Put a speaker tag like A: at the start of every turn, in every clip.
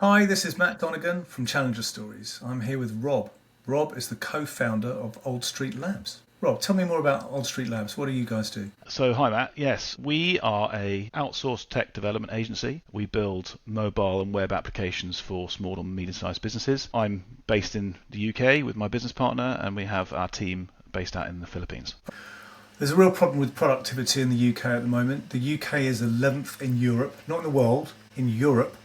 A: Hi, this is Matt Donegan from Challenger Stories. I'm here with Rob. Rob is the co-founder of Old Street Labs. Rob, tell me more about Old Street Labs. What do you guys do?
B: So, hi Matt. Yes, we are a outsourced tech development agency. We build mobile and web applications for small and medium-sized businesses. I'm based in the UK with my business partner, and we have our team based out in the Philippines.
A: There's a real problem with productivity in the UK at the moment. The UK is 11th in Europe, not in the world, in Europe,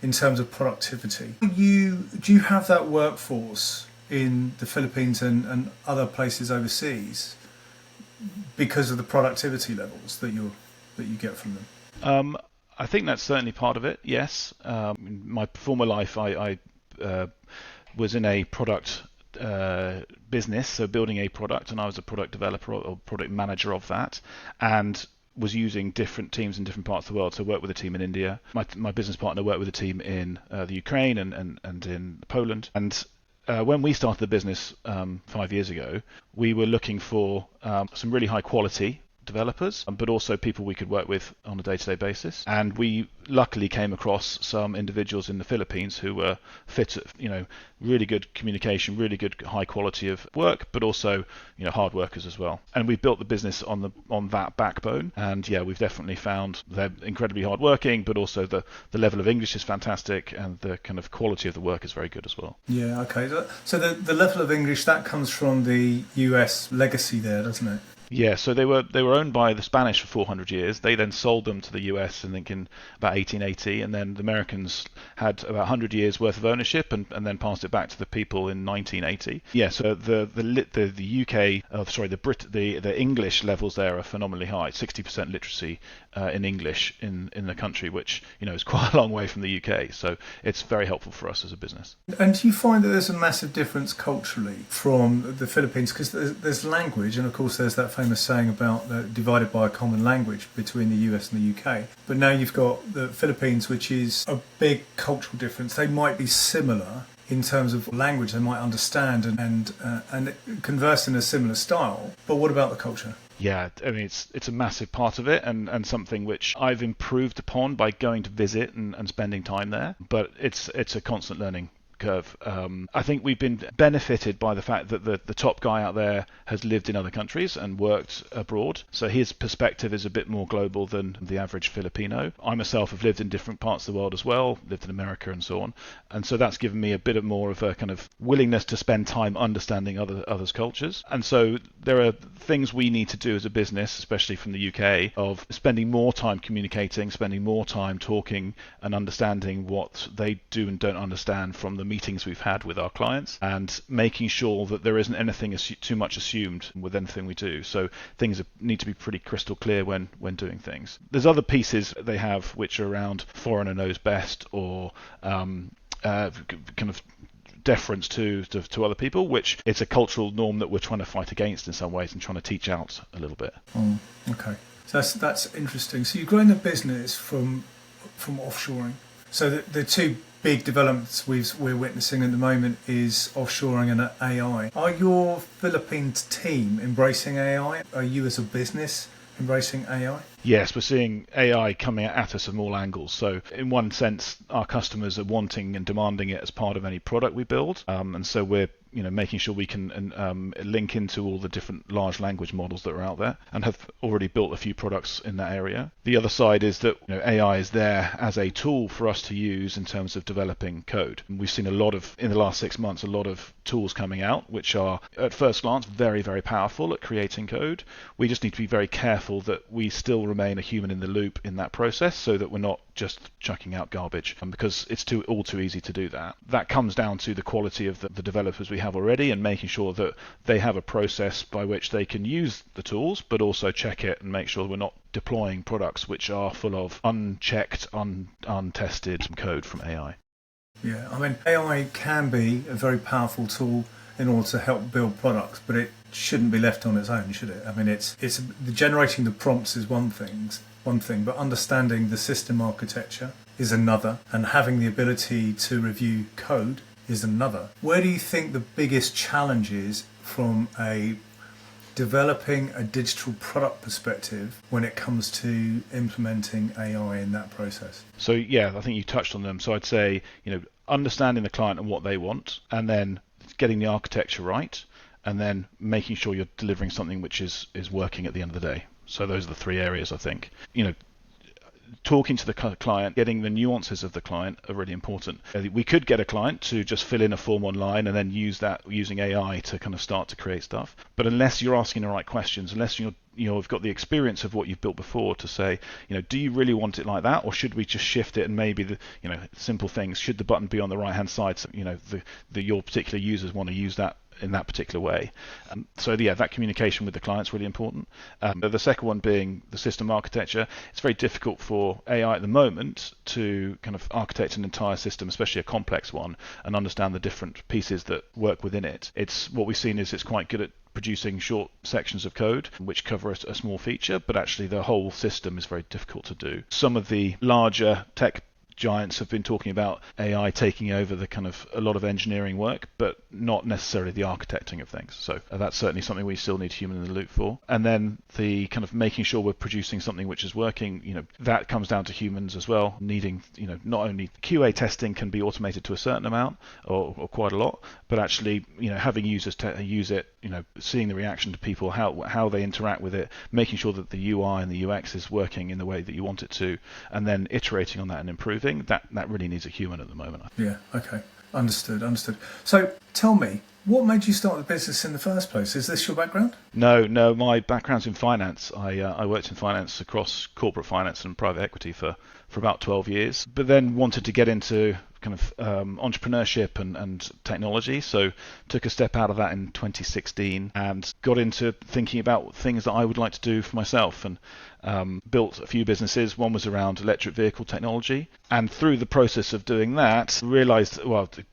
A: in terms of productivity. Do you have that workforce in the Philippines and other places overseas because of the productivity levels that you get from them?
B: I think that's certainly part of it. Yes, in my former life, I was in a product business, so building a product, and I was a product developer or product manager of that, and was using different teams in different parts of the world. So I worked with a team in India. My business partner worked with a team in the Ukraine and in Poland. And when we started the business 5 years ago, we were looking for some really high quality developers, but also people we could work with on a day-to-day basis. And we luckily came across some individuals in the Philippines who were fit at, really good communication, really good high quality of work, but also, hard workers as well. And we built the business on that backbone. And yeah, we've definitely found they're incredibly hardworking, but also the level of English is fantastic, and the kind of quality of the work is very good as well.
A: Yeah, okay. So the level of English, that comes from the US legacy there, doesn't it?
B: Yeah, so they were owned by the Spanish for 400 years. They then sold them to the US, I think, in about 1880, and then the Americans had about 100 years worth of ownership, and then passed it back to the people in 1980. Yeah, so the UK, the English levels there are phenomenally high. 60% literacy in English in the country, which is quite a long way from the UK. So it's very helpful for us as a business.
A: And do you find that there's a massive difference culturally from the Philippines? Because there's language, and of course there's that famous saying about divided by a common language between the US and the UK. But now you've got the Philippines, which is a big cultural difference. They might be similar in terms of language, they might understand and converse in a similar style. But what about the culture?
B: Yeah, I mean it's a massive part of it, and something which I've improved upon by going to visit and spending time there. But it's a constant learning curve. I think we've been benefited by the fact that the top guy out there has lived in other countries and worked abroad, so his perspective is a bit more global than the average Filipino. I myself have lived in different parts of the world as well, lived in America and so on, and so that's given me a bit more of a kind of willingness to spend time understanding others' cultures. And so there are things we need to do as a business, especially from the UK, of spending more time communicating, spending more time talking and understanding what they do and don't understand from the meetings we've had with our clients, and making sure that there isn't anything too much assumed with anything we do. So things need to be pretty crystal clear when doing things. There's other pieces they have which are around foreigner knows best, or kind of deference to other people, which it's a cultural norm that we're trying to fight against in some ways and trying to teach out a little bit.
A: Okay, so that's interesting. So you've grown the business from offshoring. So the two big developments we're witnessing at the moment is offshoring and AI. Are your Philippines team embracing AI? Are you as a business embracing AI?
B: Yes, we're seeing AI coming at us from all angles. So in one sense, our customers are wanting and demanding it as part of any product we build. And so we're making sure we can link into all the different large language models that are out there, and have already built a few products in that area. The other side is that AI is there as a tool for us to use in terms of developing code. And we've seen in the last 6 months, a lot of tools coming out which are at first glance very, very powerful at creating code. We just need to be very careful that we still remain a human in the loop in that process, so that we're not just chucking out garbage, because it's all too easy to do that. That comes down to the quality of the developers we have already, and making sure that they have a process by which they can use the tools, but also check it and make sure we're not deploying products which are full of unchecked, untested code from AI.
A: Yeah, I mean, AI can be a very powerful tool in order to help build products, but it shouldn't be left on its own, should it? I mean, it's generating the prompts is one thing, but understanding the system architecture is another, and having the ability to review code is another. Where do you think the biggest challenge is from a developing a digital product perspective when it comes to implementing AI in that process?
B: So yeah, I think you touched on them. So I'd say, understanding the client and what they want, and then getting the architecture right, and then making sure you're delivering something which is working at the end of the day. So those are the three areas, I think. Talking to the client, getting the nuances of the client are really important. We could get a client to just fill in a form online and then use that using AI to kind of start to create stuff. But unless you're asking the right questions, unless you've got the experience of what you've built before to say, do you really want it like that, or should we just shift it and maybe simple things? Should the button be on the right hand side? So, your particular users want to use that in that particular way. That communication with the client is really important. The second one being the system architecture. It's very difficult for AI at the moment to kind of architect an entire system, especially a complex one, and understand the different pieces that work within it. What we've seen is it's quite good at producing short sections of code which cover a small feature, but actually the whole system is very difficult to do. Some of the larger tech giants have been talking about AI taking over a lot of engineering work, but not necessarily the architecting of things. So that's certainly something we still need human in the loop for. And then the kind of making sure we're producing something which is working, that comes down to humans as well, needing, not only QA testing can be automated to a certain amount or quite a lot, but actually, having users use it, seeing the reaction to people, how they interact with it, making sure that the UI and the UX is working in the way that you want it to, and then iterating on that and improving. That really needs a human at the moment.
A: Yeah, okay. Understood. So tell me, what made you start the business in the first place? Is this your background?
B: No, my background's in finance. I worked in finance across corporate finance and private equity for about 12 years, but then wanted to get into kind of entrepreneurship and technology. So took a step out of that in 2016 and got into thinking about things that I would like to do for myself, and built a few businesses. One was around electric vehicle technology, and through the process of doing that,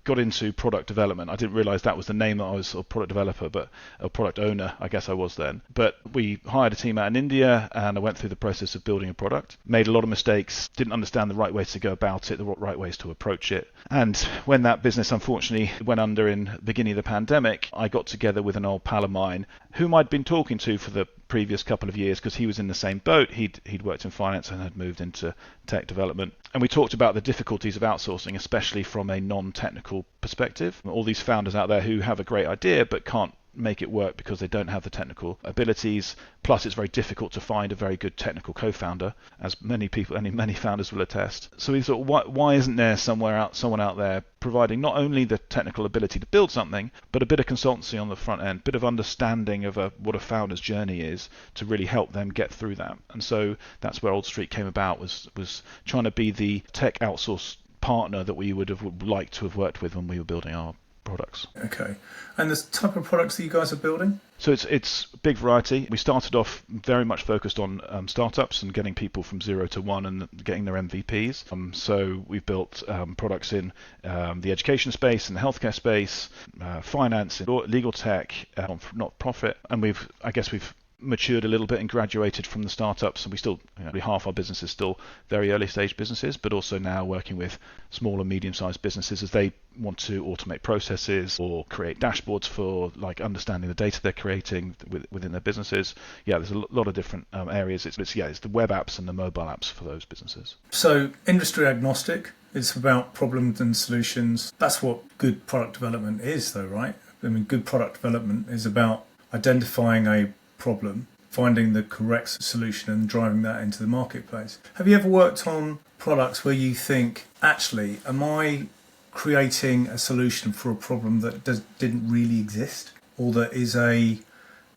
B: got into product development. I didn't realize that was the name that I was, a product developer, but a product owner, I guess I was then. But we hired a team out in India, and I went through the process of building a product. Made a lot of mistakes, didn't understand the right way to go about it, the right ways to approach it. And when that business unfortunately went under in the beginning of the pandemic, I got together with an old pal of mine whom I'd been talking to for the previous couple of years because he was in the same boat. He'd worked in finance and had moved into tech development. And we talked about the difficulties of outsourcing, especially from a non-technical perspective. All these founders out there who have a great idea but can't make it work because they don't have the technical abilities. Plus, it's very difficult to find a very good technical co-founder, as many founders will attest. So we thought, why isn't there someone out there providing not only the technical ability to build something, but a bit of consultancy on the front end, bit of understanding of what a founder's journey is to really help them get through that. And so that's where Old Street came about, was trying to be the tech outsource partner that we would have liked to have worked with when we were building our products.
A: Okay. And the type of products that you guys are building?
B: So it's a big variety. We started off very much focused on startups and getting people from 0 to 1 and getting their MVPs. So we've built products in the education space, in the healthcare space, finance, legal tech, not-profit, and we've matured a little bit and graduated from the startups, and we still, half our business is still very early stage businesses, but also now working with small and medium sized businesses as they want to automate processes or create dashboards for understanding the data they're creating within their businesses. There's a lot of different areas. It's the web apps and the mobile apps for those businesses.
A: So industry agnostic, it's about problems and solutions. That's what good product development is though, right? I mean, good product development is about identifying a problem, finding the correct solution and driving that into the marketplace. Have you ever worked on products where you think, actually, am I creating a solution for a problem that didn't really exist, or that is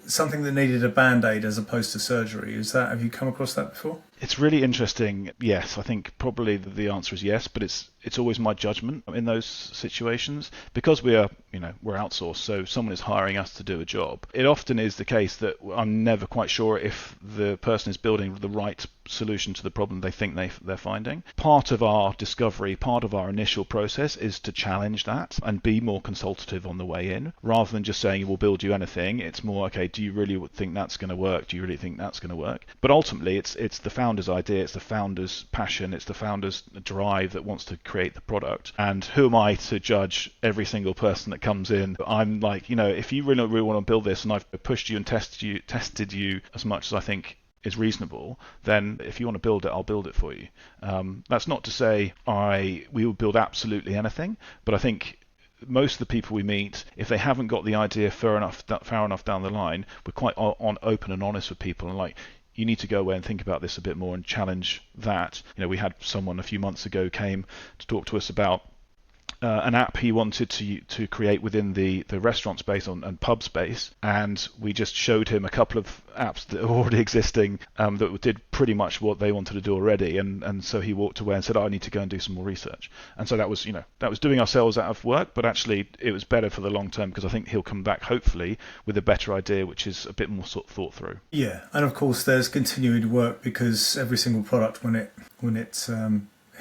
A: something that needed a band-aid as opposed to surgery? Have you come across that before?
B: It's really interesting. Yes, I think probably the answer is yes, but it's always my judgment in those situations because we're outsourced. So someone is hiring us to do a job. It often is the case that I'm never quite sure if the person is building the right solution to the problem they think they're finding. Part of our discovery, part of our initial process is to challenge that and be more consultative on the way in, rather than just saying we'll build you anything. It's more, okay, do you really think that's going to work? Do you really think that's going to work? But ultimately, it's the founder founder's idea, it's the founder's passion, it's the founder's drive that wants to create the product. And who am I to judge every single person that comes in? I'm like, if you really want to build this, and I've pushed you and tested you as much as I think is reasonable, then if you want to build it, I'll build it for you. That's not to say we will build absolutely anything, but I think most of the people we meet, if they haven't got the idea far enough down the line, we're quite open and honest with people, and like, you need to go away and think about this a bit more and challenge that. We had someone a few months ago came to talk to us about an app he wanted to create within the restaurant space and pub space, and we just showed him a couple of apps that are already existing that did pretty much what they wanted to do already, and so he walked away and said, I need to go and do some more research. And so that was doing ourselves out of work, but actually it was better for the long term, because I think he'll come back hopefully with a better idea, which is a bit more sort of thought through.
A: Yeah, and of course there's continuing work, because every single product when it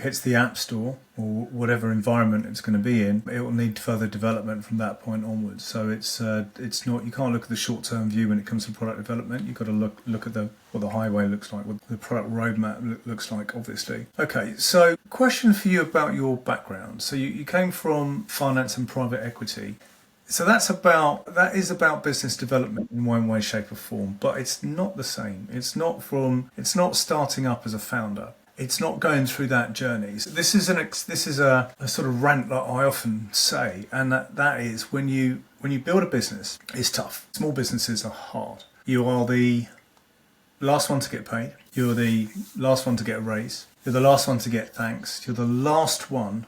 A: hits the App Store or whatever environment it's going to be in, it will need further development from that point onwards. So it's not, you can't look at the short-term view when it comes to product development. You've got to look at what the highway looks like, what the product roadmap looks like, obviously. Okay, so question for you about your background. So you came from finance and private equity. So that is about business development in one way, shape or form, but it's not the same. It's not starting up as a founder. It's not going through that journey. So this is a sort of rant that I often say, and that is when you build a business, it's tough. Small businesses are hard. You are the last one to get paid. You're the last one to get a raise. You're the last one to get thanks. You're the last one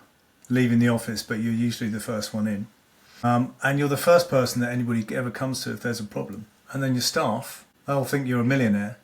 A: leaving the office, but you're usually the first one in. And you're the first person that anybody ever comes to if there's a problem. And then your staff, they'll think you're a millionaire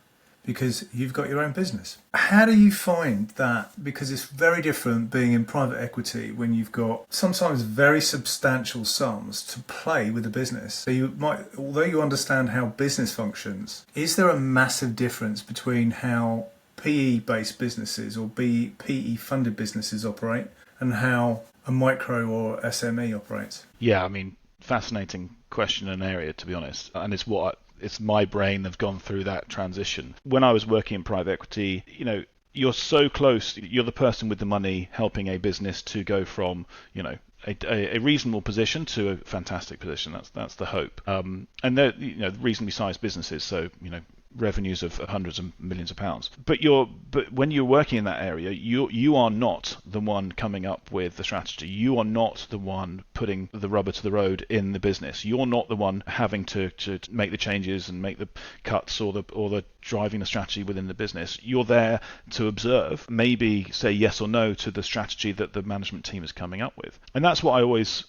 A: because you've got your own business. How do you find that? Because it's very different being in private equity when you've got sometimes very substantial sums to play with the business. So you might, although you understand how business functions, is there a massive difference between how PE-based businesses or PE-funded businesses operate and how a micro or SME operates?
B: Yeah, I mean, fascinating question and area, to be honest. And it's my brain that's gone through that transition. When I was working in private equity, you're so close. You're the person with the money helping a business to go from, a reasonable position to a fantastic position. That's the hope. And they're, reasonably sized businesses. So, revenues of hundreds of millions of pounds. But when you're working in that area, you are not the one coming up with the strategy. You are not the one putting the rubber to the road in the business. You're not the one having to make the changes and make the cuts or the driving the strategy within the business. You're there to observe, maybe say yes or no to the strategy that the management team is coming up with. And that's what I always,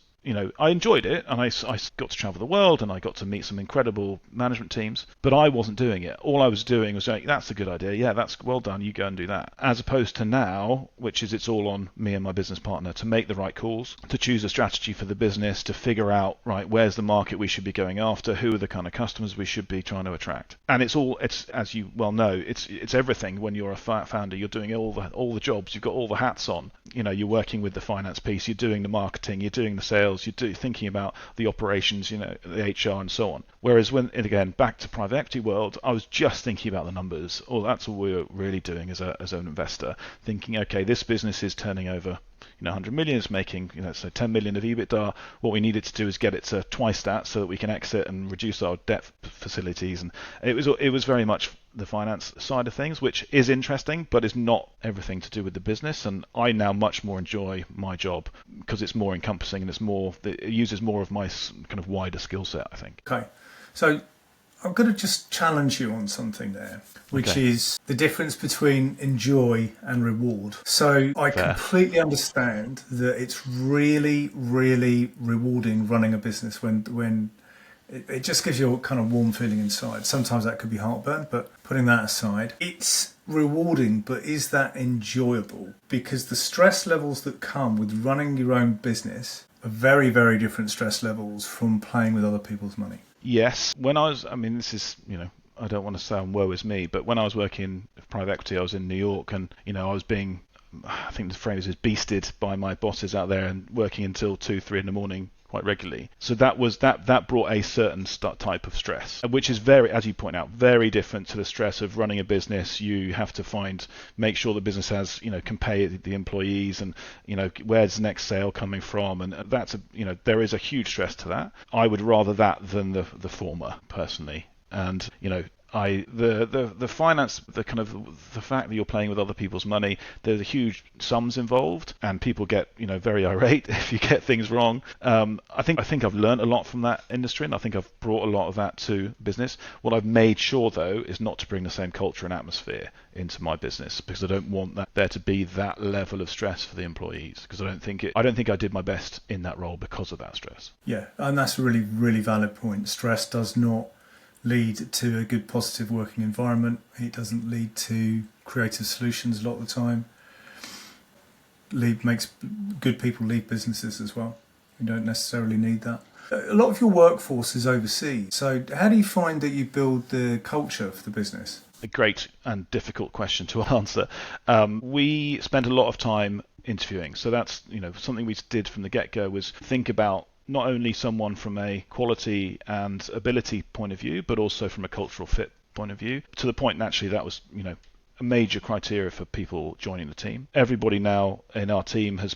B: I enjoyed it, and I got to travel the world, and I got to meet some incredible management teams, but I wasn't doing it. All I was doing was saying, that's a good idea, yeah, that's well done, you go and do that. As opposed to now, which is it's all on me and my business partner to make the right calls, to choose a strategy for the business, to figure out, right, where's the market we should be going after, who are the kind of customers we should be trying to attract. And it's as you well know, it's everything. When you're a founder, you're doing all the jobs, you've got all the hats on. You're working with the finance piece, you're doing the marketing, you're doing the sales, you're thinking about the operations, the HR and so on. Whereas again, back to private equity world, I was just thinking about the numbers. That's all we were really doing as an investor, thinking, okay, this business is turning over 100 million, is making, so 10 million of EBITDA. What we needed to do is get it to twice that so that we can exit and reduce our debt facilities. And it was very much the finance side of things, which is interesting, but is not everything to do with the business. And I now much more enjoy my job because it's more encompassing and it uses more of my kind of wider skill set, I think.
A: Okay. So I'm going to just challenge you on something there, which is the difference between enjoy and reward. So I completely understand that it's really, really rewarding running a business when it just gives you a kind of warm feeling inside. Sometimes that could be heartburn, but putting that aside, it's rewarding, but is that enjoyable? Because the stress levels that come with running your own business are very, very different stress levels from playing with other people's money.
B: Yes. This is, I don't want to sound woe is me, but when I was working in private equity, I was in New York and, I was being, I think the phrase is beasted by my bosses out there and working until 2-3 in the morning, quite regularly. So that brought a certain type of stress, which is very, as you point out, very different to the stress of running a business. You have to make sure the business has, can pay the employees, and where's the next sale coming from, and there is a huge stress to that. I would rather that than the former, personally. And the finance, the fact that you're playing with other people's money, there's huge sums involved, and people get very irate if you get things wrong. I think I've learned a lot from that industry, and I think I've brought a lot of that to business. What I've made sure, though, is not to bring the same culture and atmosphere into my business, because I don't want there to be that level of stress for the employees, because I don't think I did my best in that role because of that stress.
A: Yeah, and that's a really, really valid point. Stress does not lead to a good positive working environment. It doesn't lead to creative solutions a lot of the time. Makes good people leave businesses as well. You don't necessarily need that. A lot of your workforce is overseas. So how do you find that you build the culture for the business?
B: A great and difficult question to answer. We spent a lot of time interviewing. So that's something we did from the get-go, was think about not only someone from a quality and ability point of view, but also from a cultural fit point of view, to the point naturally that was a major criteria for people joining the team. Everybody now in our team has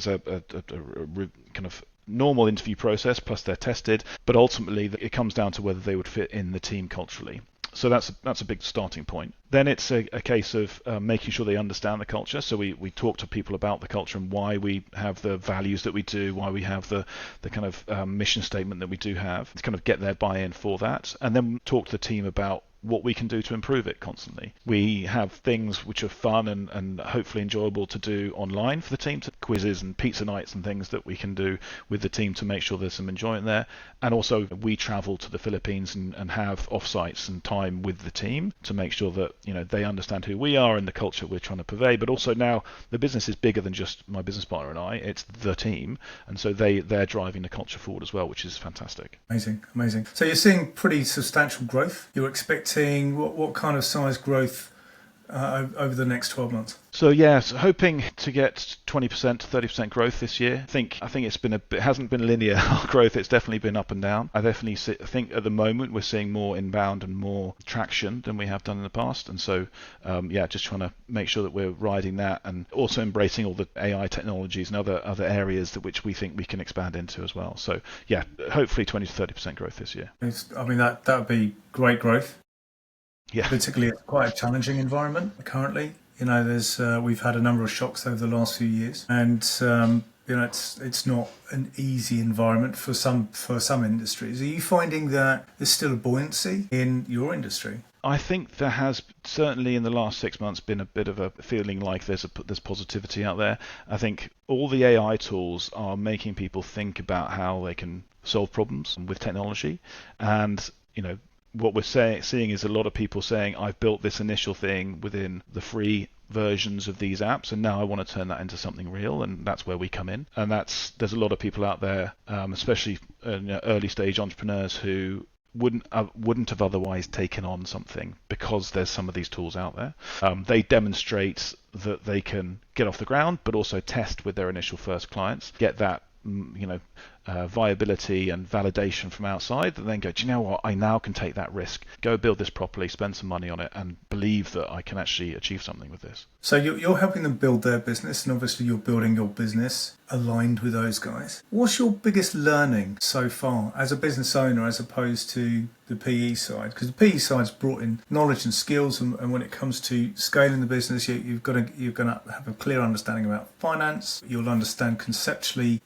B: a kind of normal interview process, plus they're tested, but ultimately it comes down to whether they would fit in the team culturally. So that's a big starting point. Then it's a case of making sure they understand the culture. So we talk to people about the culture and why we have the values that we do, why we have the kind of mission statement that we do have, to kind of get their buy-in for that. And then talk to the team about what we can do to improve it constantly. We have things which are fun and hopefully enjoyable to do online for the team, quizzes and pizza nights and things that we can do with the team to make sure there's some enjoyment there. And also we travel to the Philippines and have offsites and time with the team to make sure that they understand who we are and the culture we're trying to purvey. But also now the business is bigger than just my business partner and I, it's the team, and so they're driving the culture forward as well, which is fantastic.
A: Amazing. So you're seeing pretty substantial growth. You're expecting what kind of size growth over the next 12 months?
B: So hoping to get 20% to 30% growth this year. I think it hasn't been linear growth. It's definitely been up and down. I think at the moment we're seeing more inbound and more traction than we have done in the past. And so just trying to make sure that we're riding that, and also embracing all the AI technologies and other areas which we think we can expand into as well. So hopefully 20 to 30% growth this year.
A: That would be great growth.
B: Yeah.
A: Particularly, it's quite a challenging environment currently. We've had a number of shocks over the last few years, and it's not an easy environment for some industries. Are you finding that there's still a buoyancy in your industry?
B: I think there has certainly in the last 6 months been a bit of a feeling like there's positivity out there. I think all the AI tools are making people think about how they can solve problems with technology, and what we're seeing is a lot of people saying, I've built this initial thing within the free versions of these apps, and now I want to turn that into something real, and that's where we come in. And there's a lot of people out there, especially early stage entrepreneurs, who wouldn't have otherwise taken on something because there's some of these tools out there. They demonstrate that they can get off the ground, but also test with their initial first clients, get that viability and validation from outside, that then go, do you know what, I now can take that risk, go build this properly, spend some money on it, and believe that I can actually achieve something with this.
A: So you're helping them build their business, and obviously you're building your business aligned with those guys. What's your biggest learning so far as a business owner, as opposed to the PE side? Because the PE side's brought in knowledge and skills, and when it comes to scaling the business, you're going to have a clear understanding about finance. You'll understand conceptually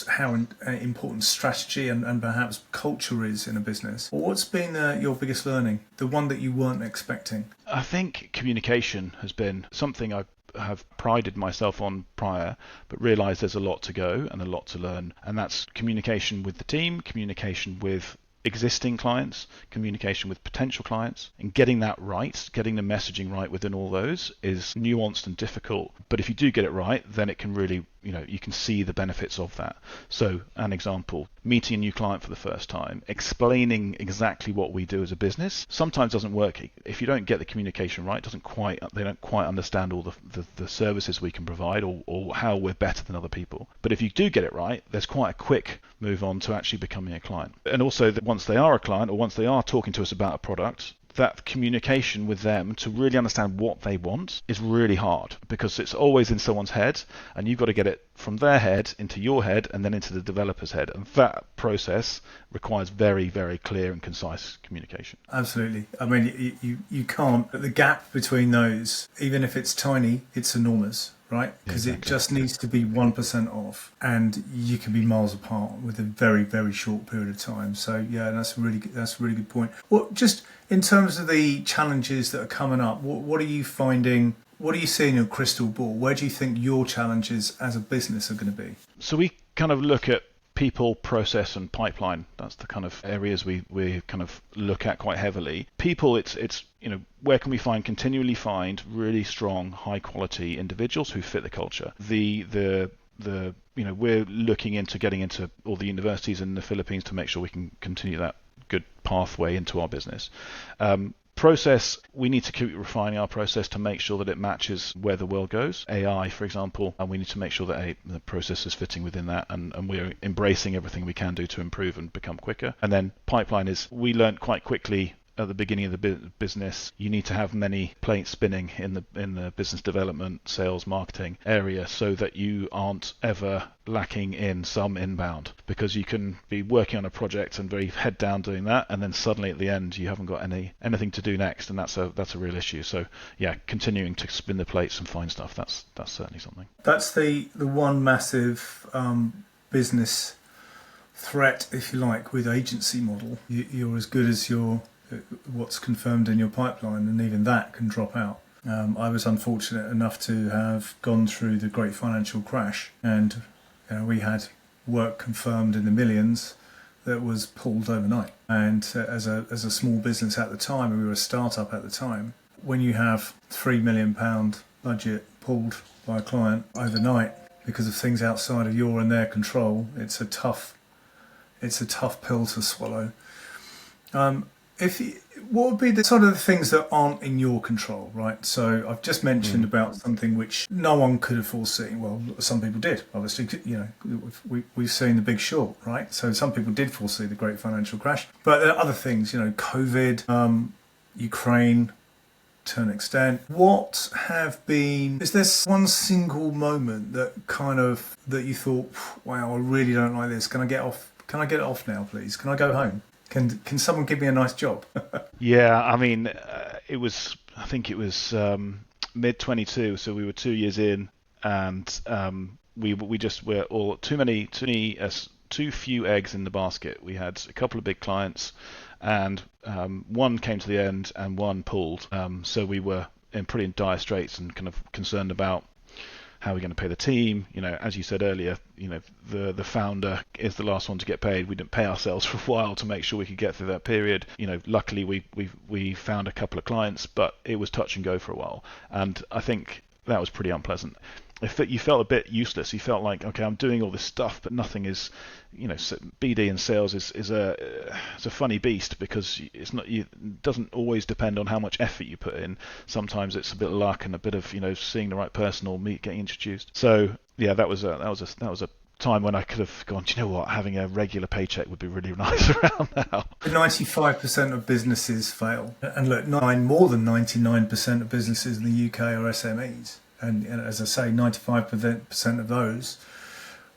A: how important strategy and perhaps culture is in a business. Well, what's been your biggest learning, the one that you weren't expecting?
B: I think communication has been something I have prided myself on prior, but realised there's a lot to go and a lot to learn, and that's communication with the team, communication with existing clients, communication with potential clients, and getting that right, getting the messaging right within all those is nuanced and difficult. But if you do get it right, then it can really, you can see the benefits of that. So an example, meeting a new client for the first time, explaining exactly what we do as a business sometimes doesn't work. If you don't get the communication right, they don't quite understand all the services we can provide, or how we're better than other people. But if you do get it right, there's quite a quick move on to actually becoming a client. And also that once they are a client, or once they are talking to us about a product, that communication with them to really understand what they want is really hard, because it's always in someone's head, and you've got to get it from their head into your head and then into the developer's head. And that process requires very, very clear and concise communication.
A: Absolutely. I mean, you can't, the gap between those, even if it's tiny, it's enormous, right? Because It just needs to be 1% off, and you can be miles apart with a very, very short period of time. So yeah, that's a really good point. Well, just in terms of the challenges that are coming up, what are you finding? What do you see in your crystal ball? Where do you think your challenges as a business are going to be?
B: So we kind of look at people, process, and pipeline. That's the kind of areas we kind of look at quite heavily. People, it's where can we continually find really strong, high quality individuals who fit the culture. We're looking into getting into all the universities in the Philippines to make sure we can continue that good pathway into our business. Process, we need to keep refining our process to make sure that it matches where the world goes. AI, for example, and we need to make sure that the process is fitting within that, and we're embracing everything we can do to improve and become quicker. And then pipeline is, we learned quite quickly at the beginning of the business, you need to have many plates spinning in the business development, sales, marketing area, so that you aren't ever lacking in some inbound, because you can be working on a project and very head down doing that, and then suddenly at the end you haven't got anything to do next, and that's a real issue. So yeah, continuing to spin the plates and find stuff, that's certainly something.
A: That's the one massive business threat, if you like, with agency model. You're as good as what's confirmed in your pipeline, and even that can drop out. I was unfortunate enough to have gone through the great financial crash, and we had work confirmed in the millions that was pulled overnight. And as a small business at the time, and we were a startup at the time, when you have £3 million budget pulled by a client overnight because of things outside of your and their control, it's a tough pill to swallow. What would be the sort of things that aren't in your control, right? So I've just mentioned about something which no one could have foreseen. Well, some people did, obviously. We've seen The Big Short, right? So some people did foresee the great financial crash. But there are other things, COVID, Ukraine, to an extent. Is there one single moment that that you thought, wow, I really don't like this. Can I get off? Can I get it off now, please? Can I go home? Can someone give me a nice job?
B: Yeah, I mean, I think it was mid 22, so we were 2 years in, and we're all too few eggs in the basket. We had a couple of big clients, and one came to the end and one pulled. So we were in pretty dire straits and kind of concerned about how are we going to pay the team? As you said earlier, the founder is the last one to get paid. We didn't pay ourselves for a while to make sure we could get through that period. Luckily we found a couple of clients, but it was touch and go for a while, and I think that was pretty unpleasant. You felt a bit useless. You felt like, okay, I'm doing all this stuff, but nothing is, BD and sales is a funny beast, because it doesn't always depend on how much effort you put in. Sometimes it's a bit of luck and a bit of, seeing the right person or getting introduced. So yeah, that was a time when I could have gone, do you know what, having a regular paycheck would be really nice around now. 95%
A: of businesses fail. And look, more than 99% of businesses in the UK are SMEs. And as I say, 95% of those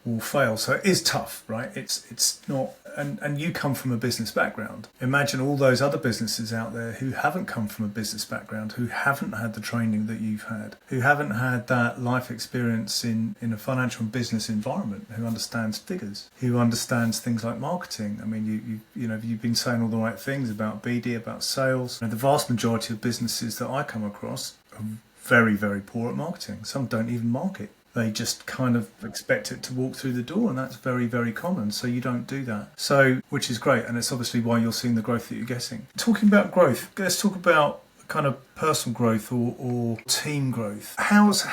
A: will fail. So it is tough, right? It's not, and you come from a business background. Imagine all those other businesses out there who haven't come from a business background, who haven't had the training that you've had, who haven't had that life experience in a financial and business environment, who understands figures, who understands things like marketing. I mean, you've been saying all the right things about BD, about sales. The vast majority of businesses that I come across are very, very poor at marketing. Some don't even market. They just kind of expect it to walk through the door, and that's very, very common. So you don't do that. So, which is great, and it's obviously why you're seeing the growth that you're getting. Talking about growth, let's talk about kind of personal growth or team growth. How's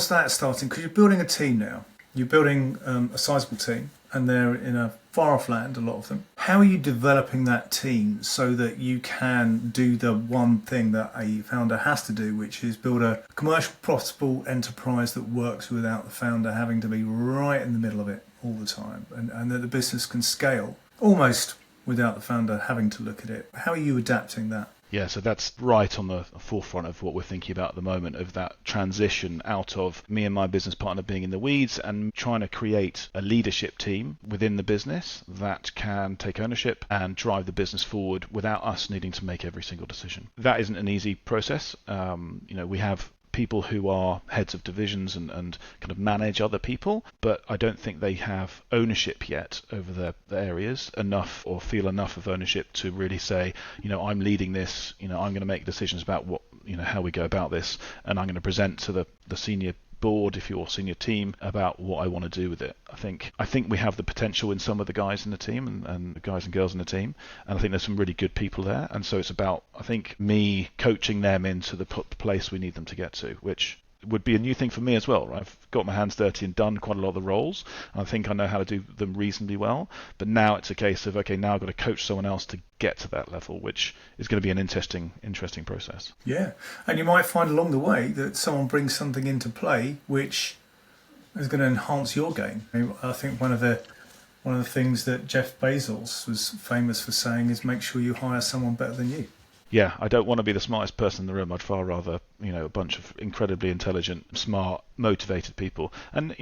A: that starting? Because you're building a team now. You're building a sizable team, and they're in a far-off land, a lot of them. How are you developing that team so that you can do the one thing that a founder has to do, which is build a commercial, profitable enterprise that works without the founder having to be right in the middle of it? all the time, and that the business can scale almost without the founder having to look at it. How are you adapting that?
B: Yeah, so that's right on the forefront of what we're thinking about at the moment, of that transition out of me and my business partner being in the weeds and trying to create a leadership team within the business that can take ownership and drive the business forward without us needing to make every single decision. That isn't an easy process. We have people who are heads of divisions and kind of manage other people, but I don't think they have ownership yet over the areas enough, or feel enough of ownership to really say, I'm leading this, I'm going to make decisions about what, how we go about this, and I'm going to present to the senior board, if you're senior team, about what I want to do with it. I think we have the potential in some of the guys in the team and the guys and girls in the team, and I think there's some really good people there, and so it's about, I think, me coaching them into the place we need them to get to, which would be a new thing for me as well, right? I've got my hands dirty and done quite a lot of the roles, and I think I know how to do them reasonably well, but now it's a case of, okay, now I've got to coach someone else to get to that level, which is going to be an interesting process.
A: Yeah, and you might find along the way that someone brings something into play which is going to enhance your game. I think one of the things that Jeff Bezos was famous for saying is, make sure you hire someone better than you.
B: Yeah, I don't want to be the smartest person in the room. I'd far rather, a bunch of incredibly intelligent, smart, motivated people. And,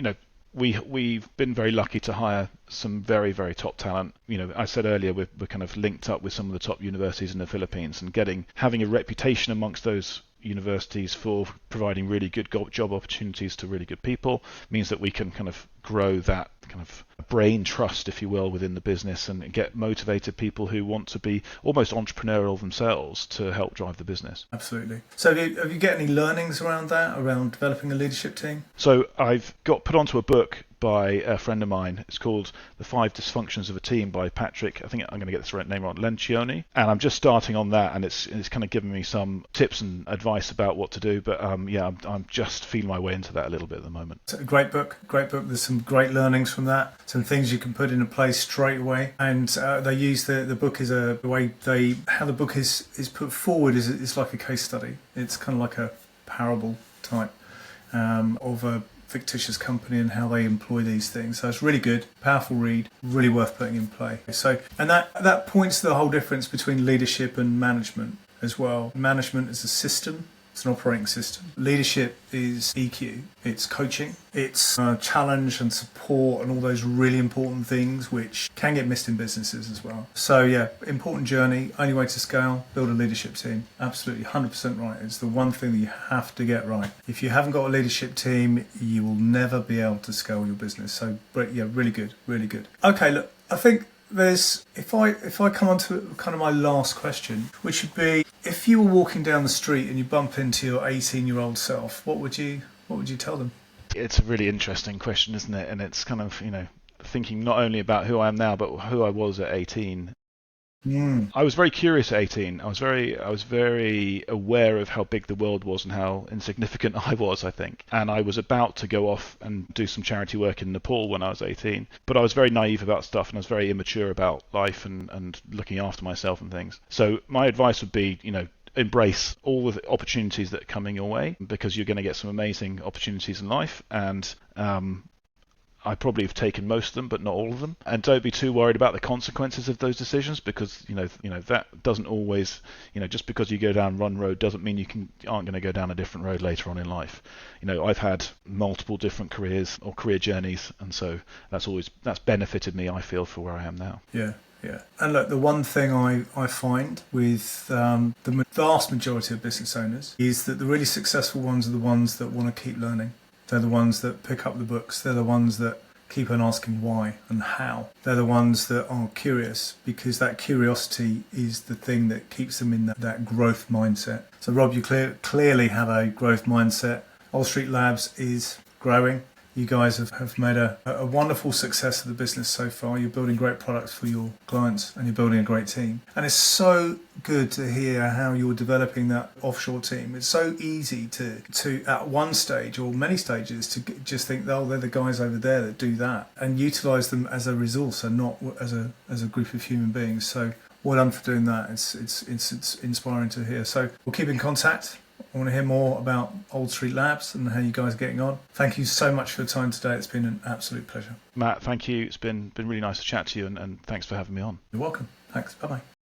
B: we've been very lucky to hire some very, very top talent. I said earlier, we're kind of linked up with some of the top universities in the Philippines, and having a reputation amongst those universities for providing really good job opportunities to really good people means that we can kind of grow that kind of brain trust, if you will, within the business, and get motivated people who want to be almost entrepreneurial themselves to help drive the business.
A: Absolutely. So have you get any learnings around that, around developing a leadership team?
B: So I've got put onto a book by a friend of mine. It's called The 5 Dysfunctions of a Team by Patrick, I think I'm going to get this right name wrong, Lencioni. And I'm just starting on that, and it's kind of giving me some tips and advice about what to do. But I'm just feeling my way into that a little bit at the moment. It's
A: a great book. There's some great learnings from that, some things you can put into place straight away. And they use the book as how the book is put forward is like a case study. It's kind of like a parable type of a fictitious company and how they employ these things. So it's really good, powerful read, really worth putting in play. So, and that points to the whole difference between leadership and management as well. Management is a system. It's an operating system. Leadership is EQ. It's coaching. It's challenge and support and all those really important things which can get missed in businesses as well. So yeah, important journey. Only way to scale, build a leadership team. Absolutely, 100% right. It's the one thing that you have to get right. If you haven't got a leadership team, you will never be able to scale your business. So yeah, really good, really good. Okay, look, I think if I come on to kind of my last question, which would be, if you were walking down the street and you bump into your 18-year-old self, what would you tell them?
B: It's a really interesting question, isn't it? And it's kind of, thinking not only about who I am now, but who I was at 18. I was very curious at 18. I was very aware of how big the world was and how insignificant I was, I think. And I was about to go off and do some charity work in Nepal when I was 18. But I was very naive about stuff, and I was very immature about life and looking after myself and things. So my advice would be, embrace all the opportunities that are coming your way, because you're going to get some amazing opportunities in life. And I probably have taken most of them, but not all of them. And don't be too worried about the consequences of those decisions, because that doesn't always, just because you go down one road doesn't mean aren't going to go down a different road later on in life. I've had multiple different careers or career journeys, and so that's benefited me, I feel, for where I am now.
A: Yeah. Yeah, and look, the one thing I find with the vast majority of business owners is that the really successful ones are the ones that want to keep learning. They're the ones that pick up the books. They're the ones that keep on asking why and how. They're the ones that are curious, because that curiosity is the thing that keeps them in that growth mindset. So Rob, you clearly have a growth mindset. Old Street Labs is growing. You guys have made a wonderful success of the business so far. You're building great products for your clients, and you're building a great team. And it's so good to hear how you're developing that offshore team. It's so easy to at one stage or many stages to just think, oh, they're the guys over there that do that, and utilise them as a resource and not as a group of human beings. So well done for doing that. It's inspiring to hear. So we'll keep in contact I want to hear more about Old Street Labs and how you guys are getting on. Thank you so much for your time today. It's been an absolute pleasure.
B: Matt, thank you. It's been really nice to chat to you, and thanks for having me on.
A: You're welcome. Thanks. Bye-bye.